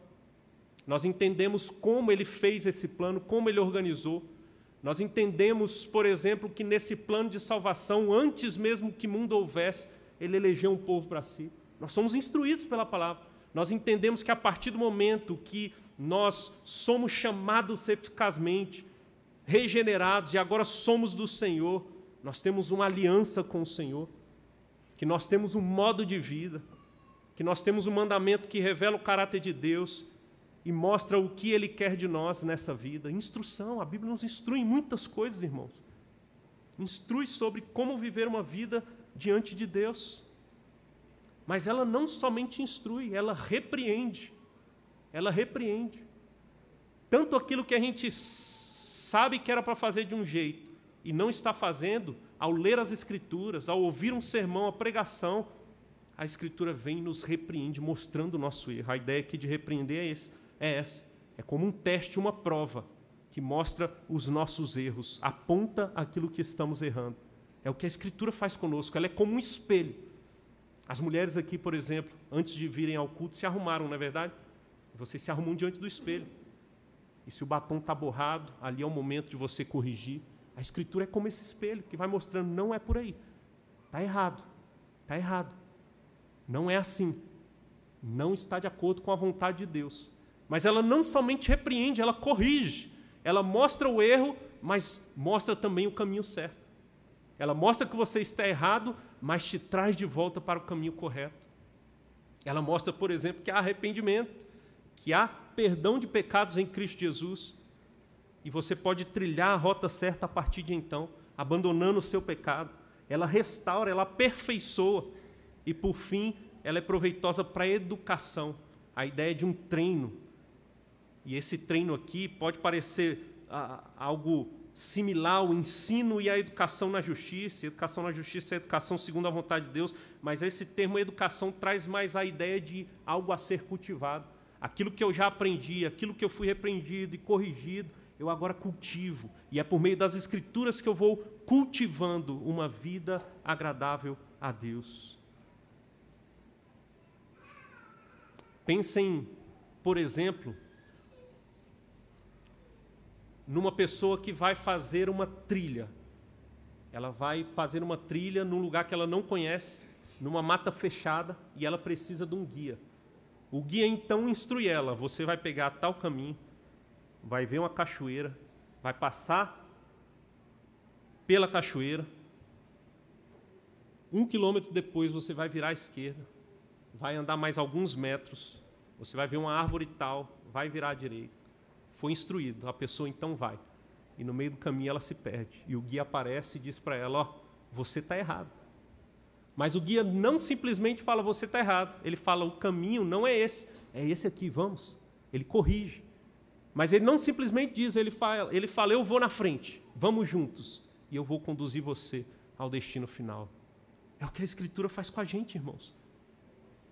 Nós entendemos como ele fez esse plano, como ele organizou. Nós entendemos, por exemplo, que nesse plano de salvação, antes mesmo que mundo houvesse, ele elegeu um povo para si. Nós somos instruídos pela palavra. Nós entendemos que a partir do momento que nós somos chamados eficazmente, regenerados e agora somos do Senhor, nós temos uma aliança com o Senhor, que nós temos um modo de vida, que nós temos um mandamento que revela o caráter de Deus e mostra o que Ele quer de nós nessa vida. Instrução, a Bíblia nos instrui em muitas coisas, irmãos. Instrui sobre como viver uma vida diante de Deus. Mas ela não somente instrui, ela repreende. Ela repreende. Tanto aquilo que a gente sabe que era para fazer de um jeito e não está fazendo, ao ler as Escrituras, ao ouvir um sermão, a pregação, a Escritura vem e nos repreende, mostrando o nosso erro. A ideia aqui de repreender é essa. É como um teste, uma prova, que mostra os nossos erros, aponta aquilo que estamos errando. É o que a Escritura faz conosco, ela é como um espelho. As mulheres aqui, por exemplo, antes de virem ao culto, se arrumaram, não é verdade? Vocês se arrumam diante do espelho. E se o batom está borrado, ali é o momento de você corrigir. A Escritura é como esse espelho, que vai mostrando, não é por aí. Está errado, está errado. Não é assim. Não está de acordo com a vontade de Deus. Mas ela não somente repreende, ela corrige. Ela mostra o erro, mas mostra também o caminho certo. Ela mostra que você está errado, mas te traz de volta para o caminho correto. Ela mostra, por exemplo, que há arrependimento, que há perdão de pecados em Cristo Jesus, e você pode trilhar a rota certa a partir de então, abandonando o seu pecado. Ela restaura, ela aperfeiçoa, e por fim, ela é proveitosa para a educação, a ideia de um treino. E esse treino aqui pode parecer algo similar ao ensino e à educação na justiça. Educação na justiça é educação segundo a vontade de Deus, mas esse termo educação traz mais a ideia de algo a ser cultivado. Aquilo que eu já aprendi, aquilo que eu fui repreendido e corrigido, eu agora cultivo. E é por meio das Escrituras que eu vou cultivando uma vida agradável a Deus. Pensem, por exemplo, numa pessoa que vai fazer uma trilha. Ela vai fazer uma trilha num lugar que ela não conhece, numa mata fechada, e ela precisa de um guia. O guia então instrui ela: você vai pegar tal caminho, vai ver uma cachoeira, vai passar pela cachoeira, 1 quilômetro depois você vai virar à esquerda, vai andar mais alguns metros, você vai ver uma árvore tal, vai virar à direita. Foi instruído, a pessoa então vai. E no meio do caminho ela se perde. E o guia aparece e diz para ela: ó, você está errado. Mas o guia não simplesmente fala, você está errado. Ele fala, o caminho não é esse aqui, vamos. Ele corrige. Mas ele não simplesmente diz, ele fala, eu vou na frente, vamos juntos. E eu vou conduzir você ao destino final. É o que a Escritura faz com a gente, irmãos.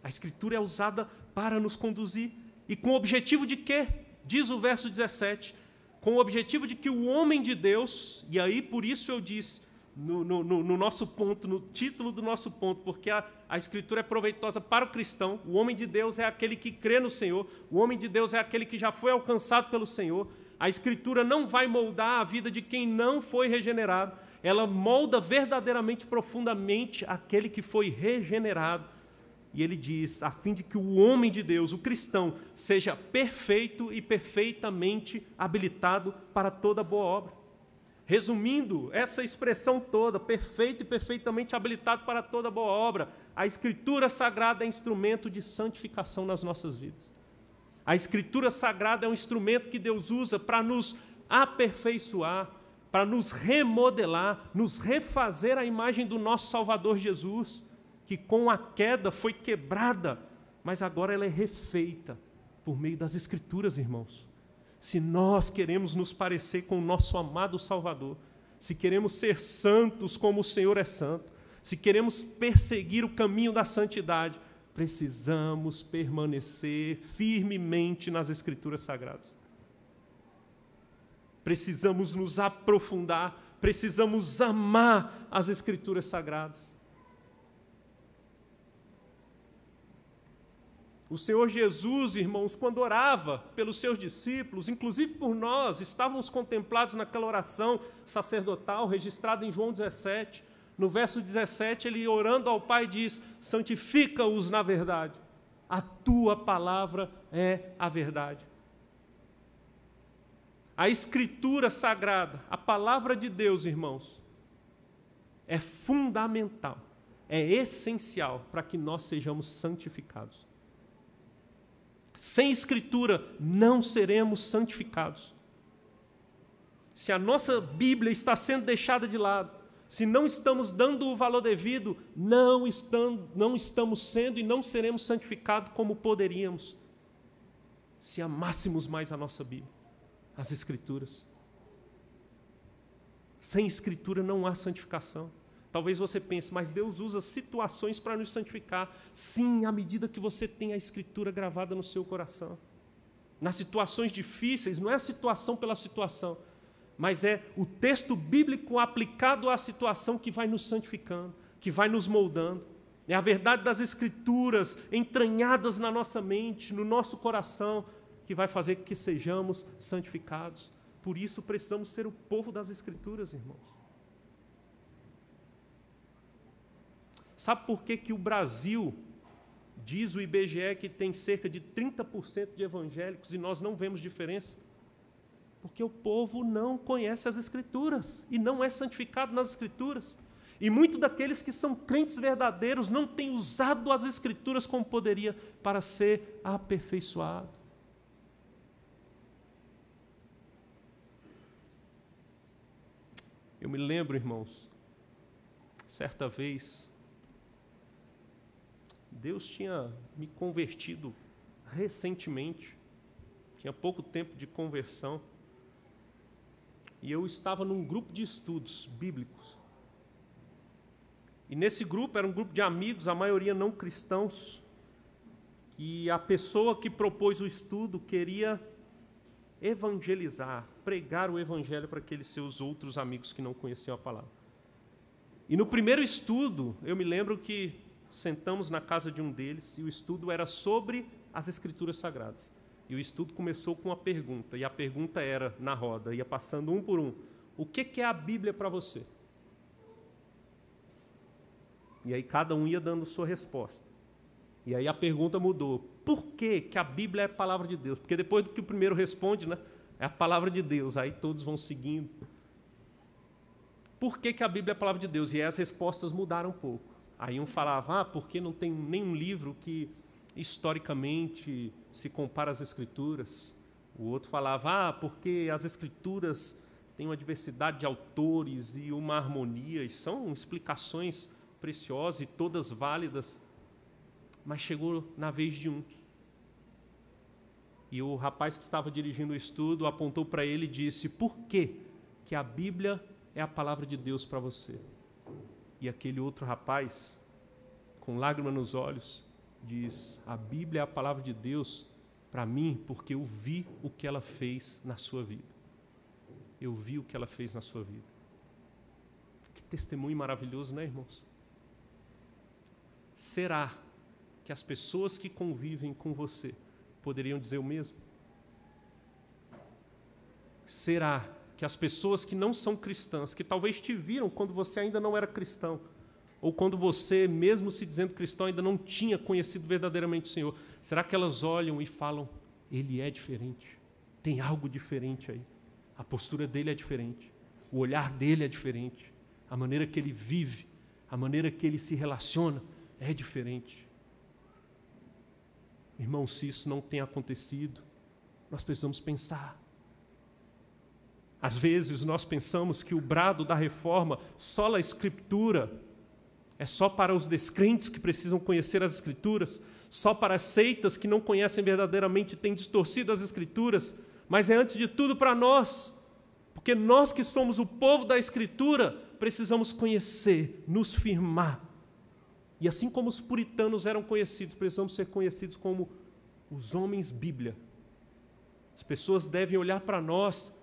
A Escritura é usada para nos conduzir. E com o objetivo de quê? Diz o verso 17, com o objetivo de que o homem de Deus, e aí por isso eu disse no nosso ponto, no título do nosso ponto, porque a Escritura é proveitosa para o cristão. O homem de Deus é aquele que crê no Senhor, o homem de Deus é aquele que já foi alcançado pelo Senhor. A Escritura não vai moldar a vida de quem não foi regenerado, ela molda verdadeiramente, profundamente, aquele que foi regenerado. E ele diz, a fim de que o homem de Deus, o cristão, seja perfeito e perfeitamente habilitado para toda boa obra. Resumindo essa expressão toda, perfeito e perfeitamente habilitado para toda boa obra, a Escritura Sagrada é instrumento de santificação nas nossas vidas. A Escritura Sagrada é um instrumento que Deus usa para nos aperfeiçoar, para nos remodelar, nos refazer a imagem do nosso Salvador Jesus, que com a queda foi quebrada, mas agora ela é refeita por meio das Escrituras, irmãos. Se nós queremos nos parecer com o nosso amado Salvador, se queremos ser santos como o Senhor é santo, se queremos perseguir o caminho da santidade, precisamos permanecer firmemente nas Escrituras Sagradas. Precisamos nos aprofundar, precisamos amar as Escrituras Sagradas. O Senhor Jesus, irmãos, quando orava pelos seus discípulos, inclusive por nós, estávamos contemplados naquela oração sacerdotal registrada em João 17. No verso 17, ele orando ao Pai diz: santifica-os na verdade, a tua palavra é a verdade. A Escritura Sagrada, a palavra de Deus, irmãos, é fundamental, é essencial para que nós sejamos santificados. Sem Escritura, não seremos santificados. Se a nossa Bíblia está sendo deixada de lado, se não estamos dando o valor devido, não estamos sendo e não seremos santificados como poderíamos, se amássemos mais a nossa Bíblia, as Escrituras. Sem Escritura não há santificação. Talvez você pense, mas Deus usa situações para nos santificar. Sim, à medida que você tem a Escritura gravada no seu coração. Nas situações difíceis, não é a situação pela situação, mas é o texto bíblico aplicado à situação que vai nos santificando, que vai nos moldando. É a verdade das Escrituras entranhadas na nossa mente, no nosso coração, que vai fazer que sejamos santificados. Por isso precisamos ser o povo das Escrituras, irmãos. Sabe por que o Brasil, diz o IBGE, que tem cerca de 30% de evangélicos e nós não vemos diferença? Porque o povo não conhece as Escrituras e não é santificado nas Escrituras. E muitos daqueles que são crentes verdadeiros não têm usado as Escrituras como poderia para ser aperfeiçoado. Eu me lembro, irmãos, certa vez, Deus tinha me convertido recentemente, tinha pouco tempo de conversão, e eu estava num grupo de estudos bíblicos. E nesse grupo, era um grupo de amigos, a maioria não cristãos, e a pessoa que propôs o estudo queria evangelizar, pregar o evangelho para aqueles seus outros amigos que não conheciam a palavra. E no primeiro estudo, eu me lembro que sentamos na casa de um deles e o estudo era sobre as Escrituras Sagradas. E o estudo começou com uma pergunta, e a pergunta era, na roda, ia passando um por um: o que é a Bíblia para você? E aí cada um ia dando sua resposta. E aí a pergunta mudou: por que a Bíblia é a palavra de Deus? Porque depois do que o primeiro responde, né, é a palavra de Deus, aí todos vão seguindo. Por que a Bíblia é a palavra de Deus? E aí as respostas mudaram um pouco. Aí um falava, porque não tem nenhum livro que historicamente se compara às Escrituras. O outro falava, porque as Escrituras têm uma diversidade de autores e uma harmonia, e são explicações preciosas e todas válidas. Mas chegou na vez de um. E o rapaz que estava dirigindo o estudo apontou para ele e disse: por que a Bíblia é a palavra de Deus para você? E aquele outro rapaz, com lágrima nos olhos, diz: a Bíblia é a palavra de Deus para mim porque eu vi o que ela fez na sua vida. Eu vi o que ela fez na sua vida. Que testemunho maravilhoso, né, irmãos? Será que as pessoas que convivem com você poderiam dizer o mesmo? Será que as pessoas que não são cristãs, que talvez te viram quando você ainda não era cristão, ou quando você, mesmo se dizendo cristão, ainda não tinha conhecido verdadeiramente o Senhor, será que elas olham e falam: ele é diferente, tem algo diferente aí, a postura dele é diferente, o olhar dele é diferente, a maneira que ele vive, a maneira que ele se relaciona é diferente? Irmão, se isso não tem acontecido, nós precisamos pensar. Às vezes nós pensamos que o brado da reforma, sola a Escritura, é só para os descrentes que precisam conhecer as Escrituras, só para as seitas que não conhecem verdadeiramente e têm distorcido as Escrituras, mas é antes de tudo para nós, porque nós que somos o povo da Escritura, precisamos conhecer, nos firmar. E assim como os puritanos eram conhecidos, precisamos ser conhecidos como os homens Bíblia. As pessoas devem olhar para nós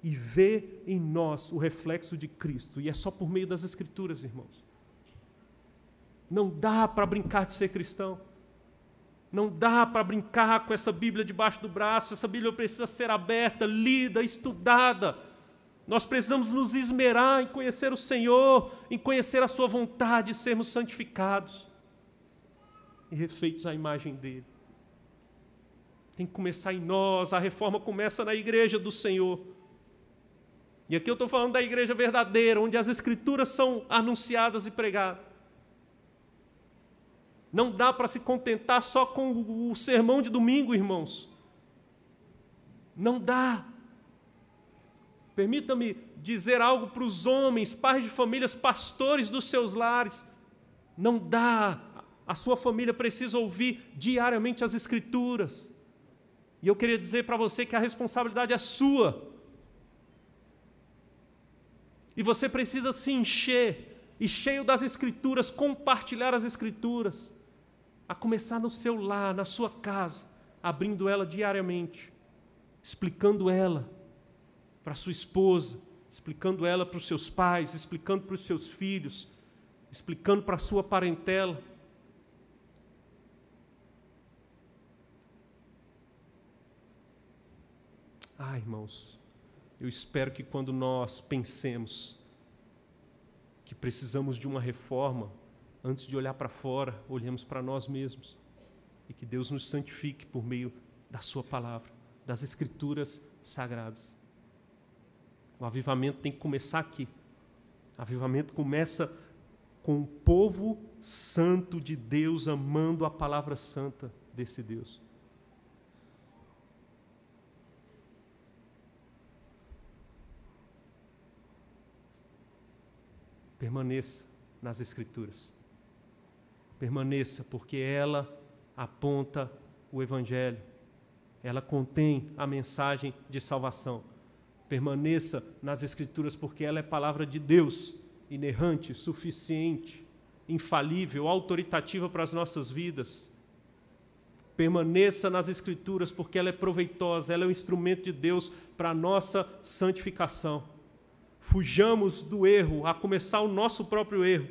e ver em nós o reflexo de Cristo, e é só por meio das Escrituras, irmãos. Não dá para brincar de ser cristão. Não dá para brincar com essa Bíblia debaixo do braço. Essa Bíblia precisa ser aberta, lida, estudada. Nós precisamos nos esmerar em conhecer o Senhor, em conhecer a sua vontade, sermos santificados e refeitos à imagem dele. Tem que começar em nós. A reforma começa na igreja do Senhor. E aqui eu estou falando da igreja verdadeira, onde as Escrituras são anunciadas e pregadas. Não dá para se contentar só com o sermão de domingo, irmãos. Não dá. Permita-me dizer algo para os homens, pais de famílias, pastores dos seus lares. Não dá. A sua família precisa ouvir diariamente as Escrituras. E eu queria dizer para você que a responsabilidade é sua. E você precisa se encher, e cheio das Escrituras, compartilhar as Escrituras. A começar no seu lar, na sua casa, abrindo ela diariamente, explicando ela para sua esposa, explicando ela para os seus pais, explicando para os seus filhos, explicando para a sua parentela. Irmãos, eu espero que quando nós pensemos que precisamos de uma reforma, antes de olhar para fora, olhemos para nós mesmos. E que Deus nos santifique por meio da sua palavra, das Escrituras sagradas. O avivamento tem que começar aqui. O avivamento começa com o povo santo de Deus, amando a palavra santa desse Deus. Permaneça nas Escrituras. Permaneça, porque ela aponta o Evangelho. Ela contém a mensagem de salvação. Permaneça nas Escrituras, porque ela é palavra de Deus, inerrante, suficiente, infalível, autoritativa para as nossas vidas. Permaneça nas Escrituras, porque ela é proveitosa, ela é um instrumento de Deus para a nossa santificação. Fujamos do erro, a começar o nosso próprio erro,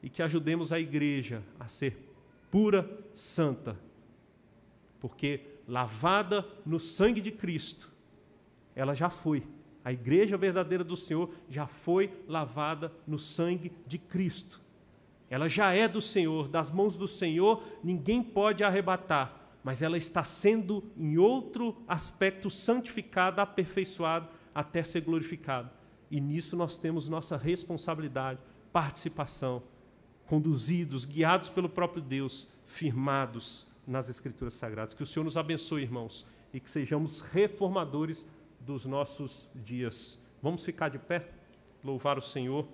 e que ajudemos a igreja a ser pura, santa, porque lavada no sangue de Cristo, ela já foi. A igreja verdadeira do Senhor já foi lavada no sangue de Cristo. Ela já é do Senhor, das mãos do Senhor, ninguém pode arrebatar, mas ela está sendo, em outro aspecto, santificada, aperfeiçoada, até ser glorificada. E nisso nós temos nossa responsabilidade, participação, conduzidos, guiados pelo próprio Deus, firmados nas Escrituras Sagradas. Que o Senhor nos abençoe, irmãos, e que sejamos reformadores dos nossos dias. Vamos ficar de pé, louvar o Senhor.